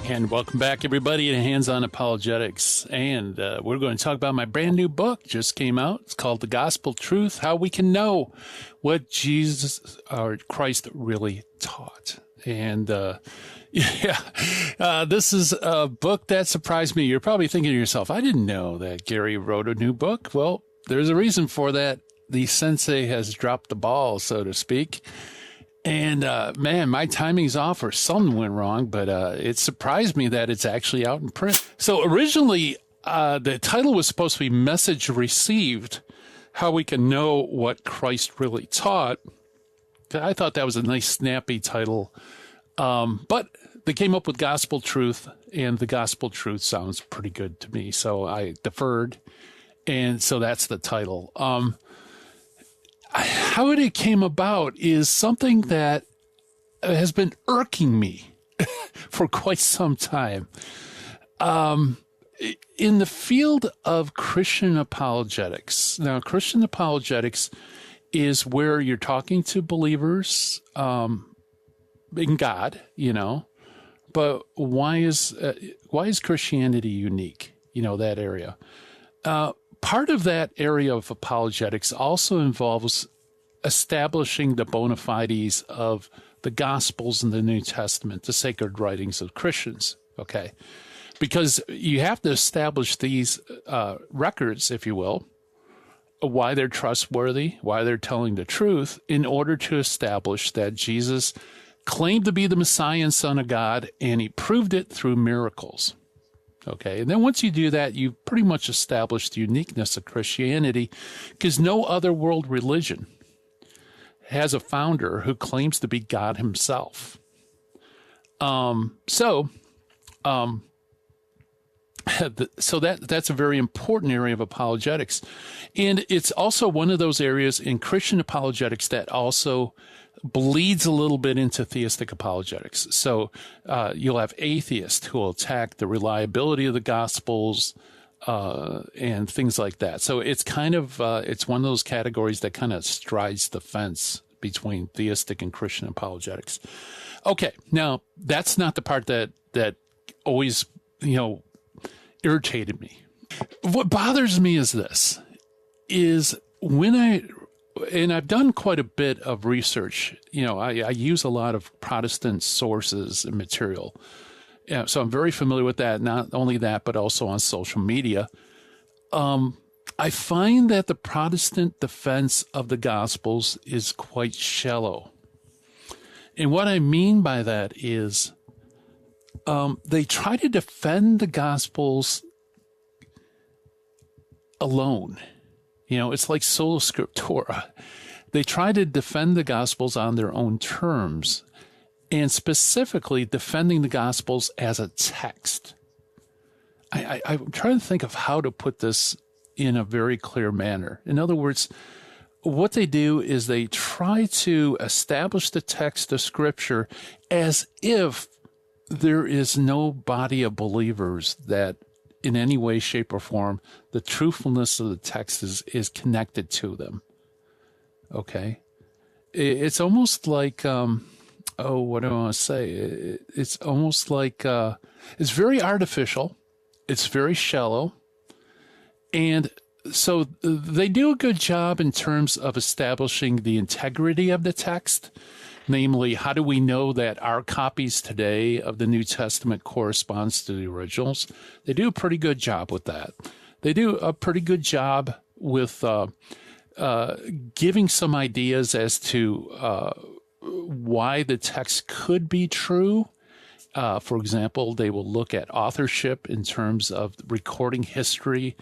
And welcome back, everybody, to Hands-On Apologetics. And we're going to talk about my brand new book. Just came out. It's called The Gospel Truth, How We Can Know What Jesus or Christ Really Taught. And this is a book that surprised me. You're probably thinking to yourself, I didn't know that Gary wrote a new book. Well, there's a reason for that. The sensei has dropped the ball, so to speak. And, man, my timing's off or something went wrong, but it surprised me that it's actually out in print. So originally, the title was supposed to be Message Received, How We Can Know What Christ Really Taught. I thought that was a nice, snappy title. But they came up with Gospel Truth, and the Gospel Truth sounds pretty good to me. So I deferred, and so that's the title. How it came about is something that has been irking me for quite some time. In the field of Christian apologetics, now Christian apologetics is where you're talking to believers in God, you know, but why is Christianity unique? You know, that area. Part of that area of apologetics also involves establishing the bona fides of the Gospels and the New Testament, the sacred writings of Christians, okay? Because you have to establish these records, if you will, why they're trustworthy, why they're telling the truth, in order to establish that Jesus claimed to be the Messiah and Son of God, and he proved it through miracles. Okay, and then once you do that, you've pretty much established the uniqueness of Christianity, because no other world religion has a founder who claims to be God himself. So that's a very important area of apologetics. And it's also one of those areas in Christian apologetics that also bleeds a little bit into theistic apologetics. So you'll have atheists who will attack the reliability of the Gospels and things like that. So it's kind of it's one of those categories that kind of strides the fence between theistic and Christian apologetics. Okay, now that's not the part that always, you know, irritated me. What bothers me is this, is when I've done quite a bit of research. You know, I use a lot of Protestant sources and material. Yeah, so I'm very familiar with that. Not only that, but also on social media. I find that the Protestant defense of the Gospels is quite shallow. And what I mean by that is they try to defend the Gospels alone. You know, it's like sola scriptura. They try to defend the Gospels on their own terms, and specifically defending the Gospels as a text. I'm trying to think of how to put this in a very clear manner. In other words, what they do is they try to establish the text of Scripture as if there is no body of believers that in any way, shape, or form, the truthfulness of the text is connected to them. Okay? It's almost like, what do I want to say? It's almost like, it's very artificial. It's very shallow. And so they do a good job in terms of establishing the integrity of the text. Namely, how do we know that our copies today of the New Testament corresponds to the originals? They do a pretty good job with that. They do a pretty good job with giving some ideas as to why the text could be true. For example, they will look at authorship in terms of recording history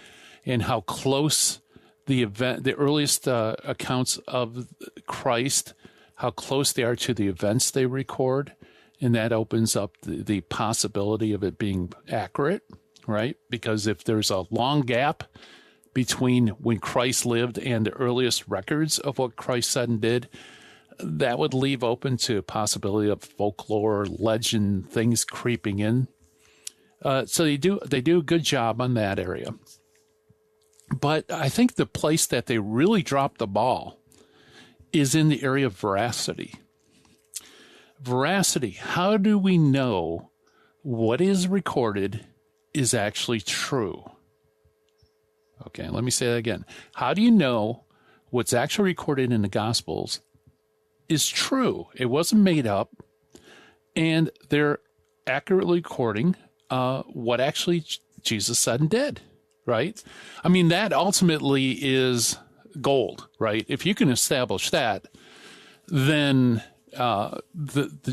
and how close the earliest accounts of Christ, how close they are to the events they record, and that opens up the possibility of it being accurate, right? Because if there's a long gap between when Christ lived and the earliest records of what Christ said and did, that would leave open to a possibility of folklore, legend, things creeping in. So they do a good job on that area. But I think the place that they really dropped the ball is in the area of veracity. Veracity. How do we know what is recorded is actually true. Okay, let me say that again. How do you know what's actually recorded in the Gospels is true? It wasn't made up, and they're accurately recording what actually Jesus said and did, right? I mean, that ultimately is gold, right? If you can establish that, then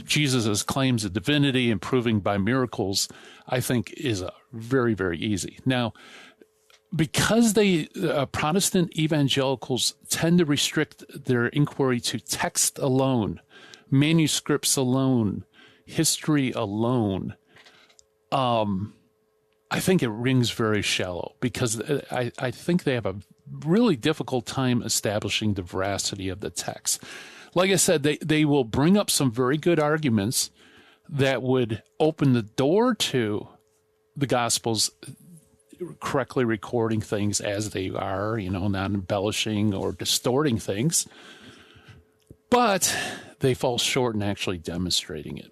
Jesus' claims of divinity and proving by miracles, I think, is very, very easy. Now, because Protestant evangelicals tend to restrict their inquiry to text alone, manuscripts alone, history alone, I think it rings very shallow, because I think they have a really difficult time establishing the veracity of the text. Like I said, they will bring up some very good arguments that would open the door to the Gospels correctly recording things as they are, not embellishing or distorting things. But they fall short in actually demonstrating it.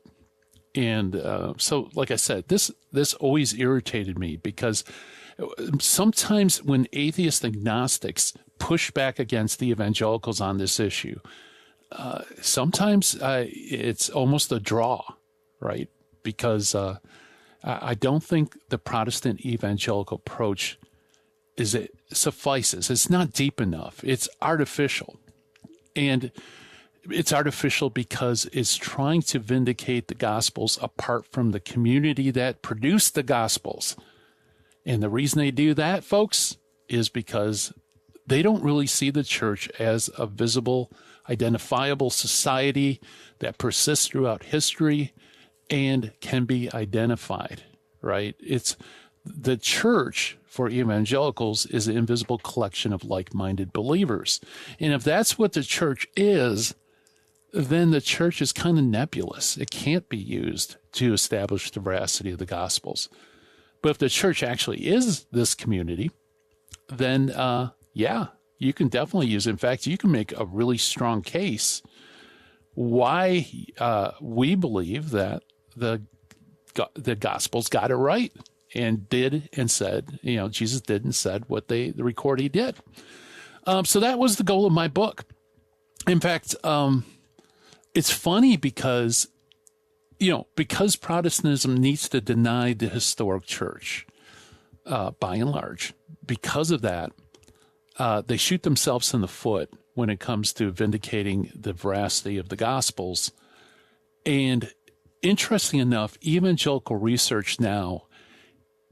And so, like I said, this always irritated me, because sometimes when atheist agnostics push back against the evangelicals on this issue, sometimes it's almost a draw, right? Because I don't think the Protestant evangelical approach suffices. It's not deep enough. It's artificial. And it's artificial because it's trying to vindicate the Gospels apart from the community that produced the Gospels. And the reason they do that, folks, is because they don't really see the church as a visible, identifiable society that persists throughout history and can be identified, right? It's the church for evangelicals is an invisible collection of like-minded believers. And if that's what the church is, then the church is kind of nebulous. It can't be used to establish the veracity of the Gospels. But if the church actually is this community, then, you can definitely use it. In fact, you can make a really strong case why we believe that the Gospels got it right and did and said, Jesus did and said what they record he did. So that was the goal of my book. In fact, it's funny because Protestantism needs to deny the historic church, by and large. Because of that, they shoot themselves in the foot when it comes to vindicating the veracity of the Gospels. And interesting enough, evangelical research now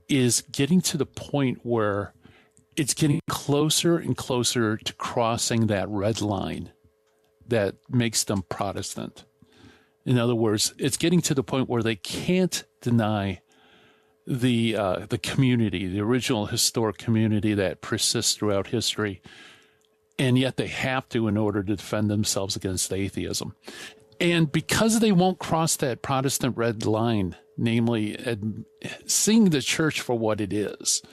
is getting to the point where it's getting closer and closer to crossing that red line that makes them Protestant. In other words, it's getting to the point where they can't deny the community, the original historic community that persists throughout history, and yet they have to in order to defend themselves against atheism. And because they won't cross that Protestant red line, namely seeing the church for what it is,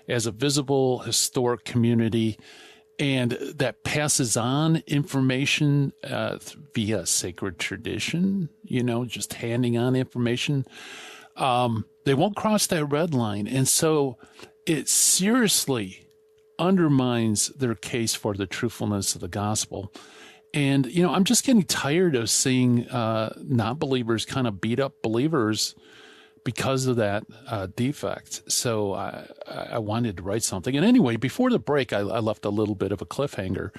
as a visible historic community, and that passes on information via sacred tradition, just handing on information, they won't cross that red line. And so it seriously undermines their case for the truthfulness of the gospel. And, I'm just getting tired of seeing non-believers kind of beat up believers because of that defect. So I wanted to write something. And anyway, before the break, I left a little bit of a cliffhanger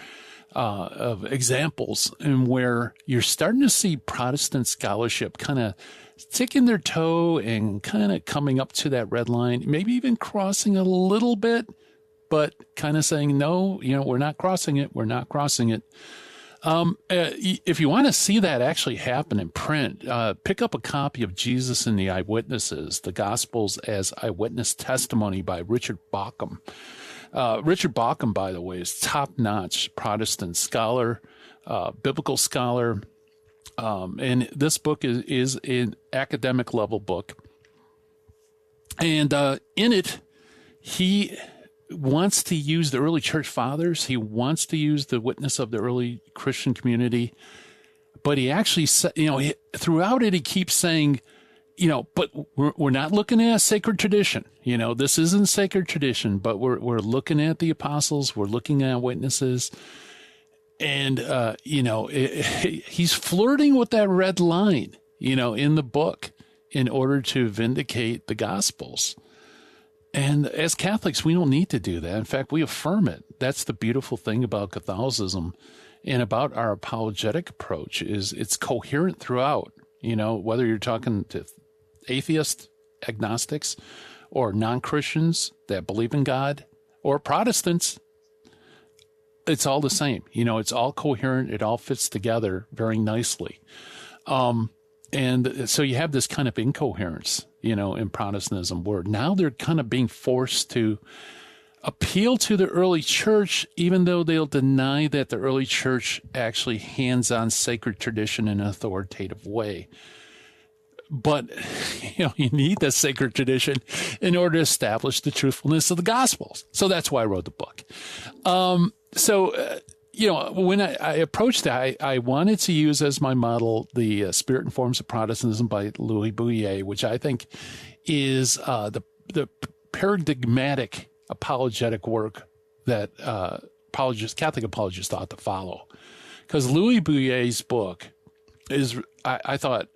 of examples in where you're starting to see Protestant scholarship kind of sticking their toe and kind of coming up to that red line, maybe even crossing a little bit, but kind of saying, no, we're not crossing it. We're not crossing it. If you want to see that actually happen in print, pick up a copy of Jesus and the Eyewitnesses, the Gospels as Eyewitness Testimony by Richard Bauckham. Richard Bauckham, by the way, is top-notch Protestant scholar, biblical scholar, and this book is an academic-level book. And in it, he wants to use the early church fathers. He wants to use the witness of the early Christian community. But he actually said, throughout it, he keeps saying, but we're not looking at sacred tradition. This isn't sacred tradition, but we're looking at the apostles. We're looking at witnesses. And, he's flirting with that red line, in the book in order to vindicate the Gospels. And as Catholics, we don't need to do that. In fact, we affirm it. That's the beautiful thing about Catholicism and about our apologetic approach is it's coherent throughout, whether you're talking to atheists, agnostics, or non-Christians that believe in God, or Protestants. It's all the same. It's all coherent. It all fits together very nicely. And so you have this kind of incoherence, in Protestantism, where now they're kind of being forced to appeal to the early church, even though they'll deny that the early church actually hands on sacred tradition in an authoritative way. But, you need that sacred tradition in order to establish the truthfulness of the Gospels. So that's why I wrote the book. When I approached that, I wanted to use as my model the Spirit and Forms of Protestantism by Louis Bouillet, which I think is the paradigmatic apologetic work that Catholic apologists ought to follow. Because Louis Bouillet's book is, I thought,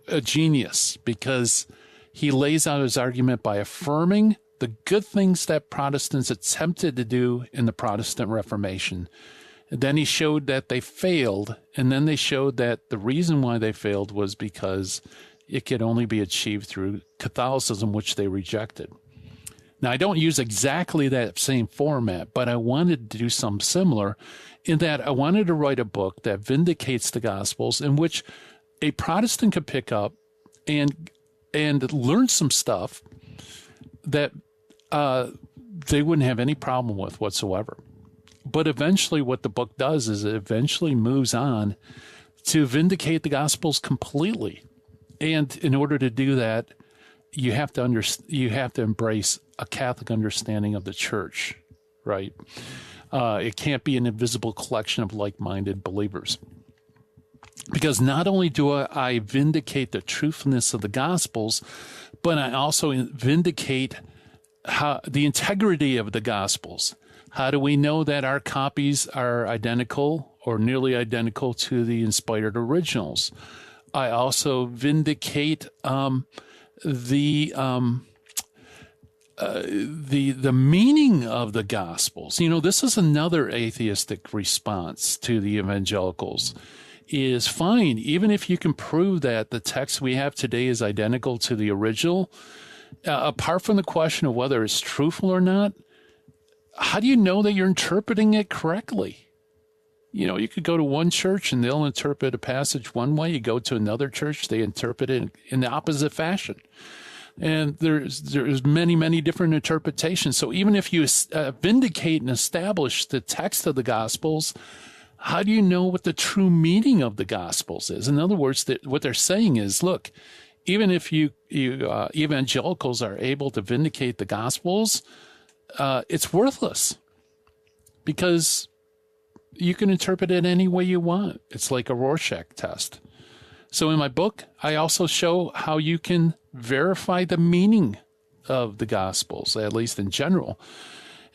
a genius, because he lays out his argument by affirming the good things that Protestants attempted to do in the Protestant Reformation. And then he showed that they failed, and then they showed that the reason why they failed was because it could only be achieved through Catholicism, which they rejected. Now, I don't use exactly that same format, but I wanted to do something similar in that I wanted to write a book that vindicates the Gospels, in which a Protestant could pick up and learn some stuff that they wouldn't have any problem with whatsoever. But eventually what the book does is it eventually moves on to vindicate the Gospels completely. And in order to do that, you have to embrace a Catholic understanding of the church, right? It can't be an invisible collection of like-minded believers. Because not only do I vindicate the truthfulness of the Gospels, but I also vindicate the integrity of the Gospels. How do we know that our copies are identical or nearly identical to the inspired originals? I also vindicate the meaning of the Gospels. This is another atheistic response to the evangelicals. Is fine, even if you can prove that the text we have today is identical to the original, apart from the question of whether it's truthful or not, how do you know that you're interpreting it correctly? You could go to one church and they'll interpret a passage one way. You go to another church, they interpret it in the opposite fashion. And there's many, many different interpretations. So even if you vindicate and establish the text of the Gospels, how do you know what the true meaning of the Gospels is? In other words, what they're saying is, look, even if you evangelicals are able to vindicate the Gospels, it's worthless, because you can interpret it any way you want. It's like a Rorschach test. So in my book, I also show how you can verify the meaning of the Gospels, at least in general.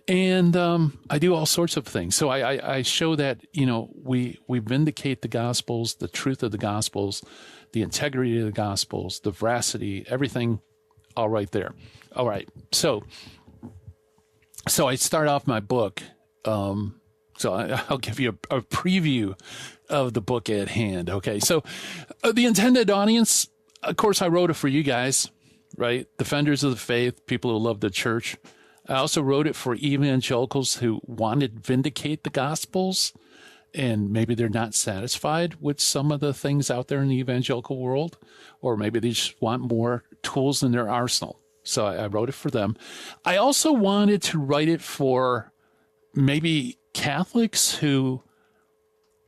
And I do all sorts of things. So I show that, we vindicate the Gospels, the truth of the Gospels, the integrity of the Gospels, the veracity, everything, all right there. All right. So I start off my book. So I'll give you a preview of the book at hand. Okay. So the intended audience, of course, I wrote it for you guys, right? Defenders of the faith, people who love the church. I also wrote it for evangelicals who wanted to vindicate the Gospels, and maybe they're not satisfied with some of the things out there in the evangelical world, or maybe they just want more tools in their arsenal. So I wrote it for them. I also wanted to write it for maybe Catholics who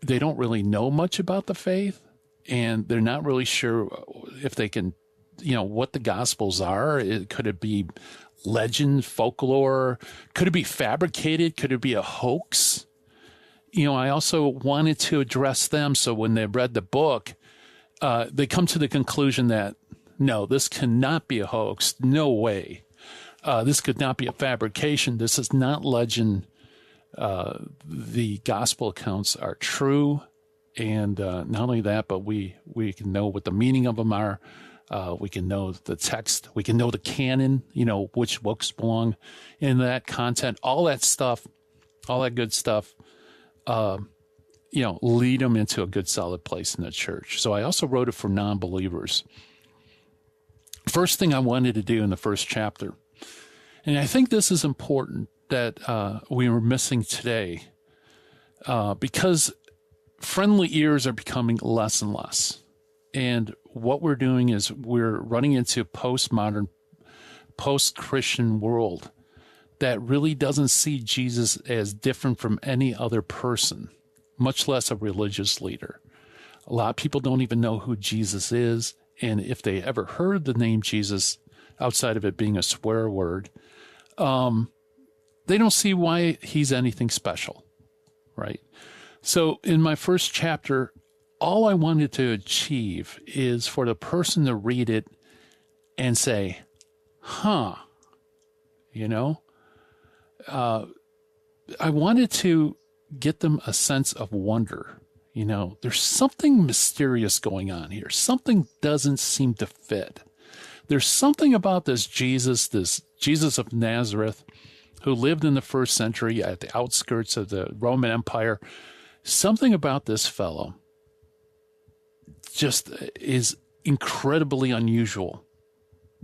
they don't really know much about the faith, and they're not really sure if they can, what the Gospels are. Could it be legend, folklore? Could it be fabricated? Could it be a hoax? I also wanted to address them, so when they read the book, they come to the conclusion that No, this cannot be a hoax. No way. This could not be a fabrication. This is not legend. The gospel accounts are true. And not only that, but we can know what the meaning of them are. We can know the text. We can know the canon, which books belong in that content, all that stuff, all that good stuff, lead them into a good, solid place in the church. So I also wrote it for non-believers. First thing I wanted to do in the first chapter, and I think this is important that we were missing today, because friendly ears are becoming less and less. And what we're doing is we're running into a postmodern, post-Christian world that really doesn't see Jesus as different from any other person, much less a religious leader. A lot of people don't even know who Jesus is. And if they ever heard the name Jesus, outside of it being a swear word, they don't see why he's anything special, right? So in my first chapter, all I wanted to achieve is for the person to read it and say, I wanted to get them a sense of wonder. There's something mysterious going on here. Something doesn't seem to fit. There's something about this Jesus of Nazareth, who lived in the first century at the outskirts of the Roman Empire. Something about this fellow just is incredibly unusual,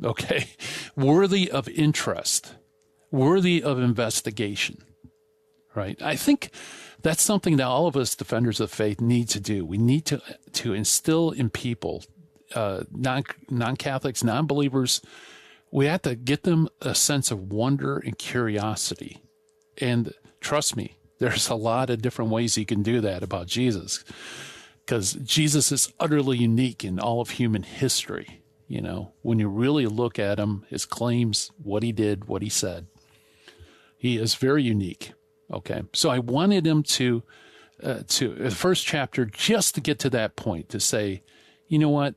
okay? Worthy of interest, worthy of investigation, right? I think that's something that all of us defenders of faith need to do. We need to instill in people, non-Catholics, non-believers, we have to get them a sense of wonder and curiosity. And trust me, there's a lot of different ways you can do that about Jesus, because Jesus is utterly unique in all of human history. When you really look at him, his claims, what he did, what he said, he is very unique. Okay. So I wanted him to the first chapter, just to get to that point, to say, you know what,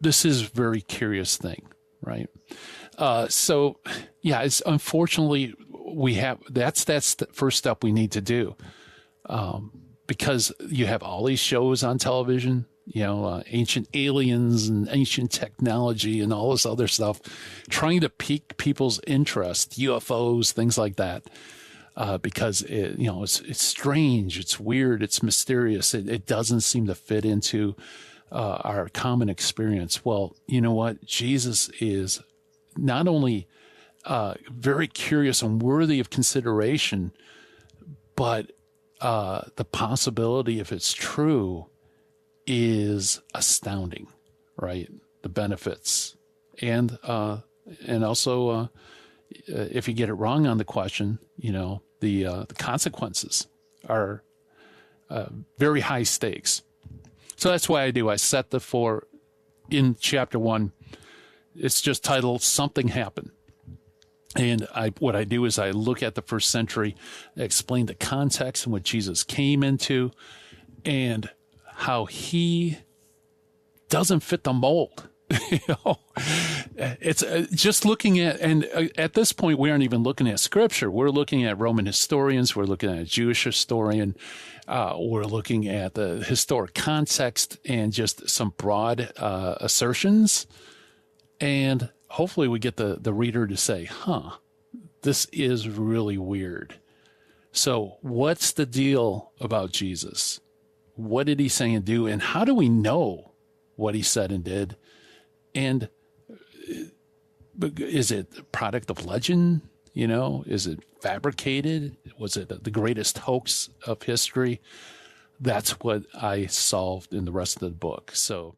this is a very curious thing, right? It's unfortunately that's the first step we need to do. Because you have all these shows on television, ancient aliens and ancient technology and all this other stuff, trying to pique people's interest, UFOs, things like that. Because it's strange, it's weird, it's mysterious. It doesn't seem to fit into our common experience. Well, you know what? Jesus is not only very curious and worthy of consideration, but the possibility, if it's true, is astounding, right? The benefits, and also if you get it wrong on the question, the consequences are very high stakes. So that's why I set in chapter 1. It's just titled "Something Happened." And what I do is I look at the first century, explain the context in what Jesus came into, and how he doesn't fit the mold. It's just looking at, and at this point, we aren't even looking at scripture. We're looking at Roman historians. We're looking at a Jewish historian. We're looking at the historic context and just some broad assertions. And hopefully we get the reader to say, this is really weird. So what's the deal about Jesus? What did he say and do? And how do we know what he said and did? And is it a product of legend? Is it fabricated? Was it the greatest hoax of history? That's what I solved in the rest of the book. So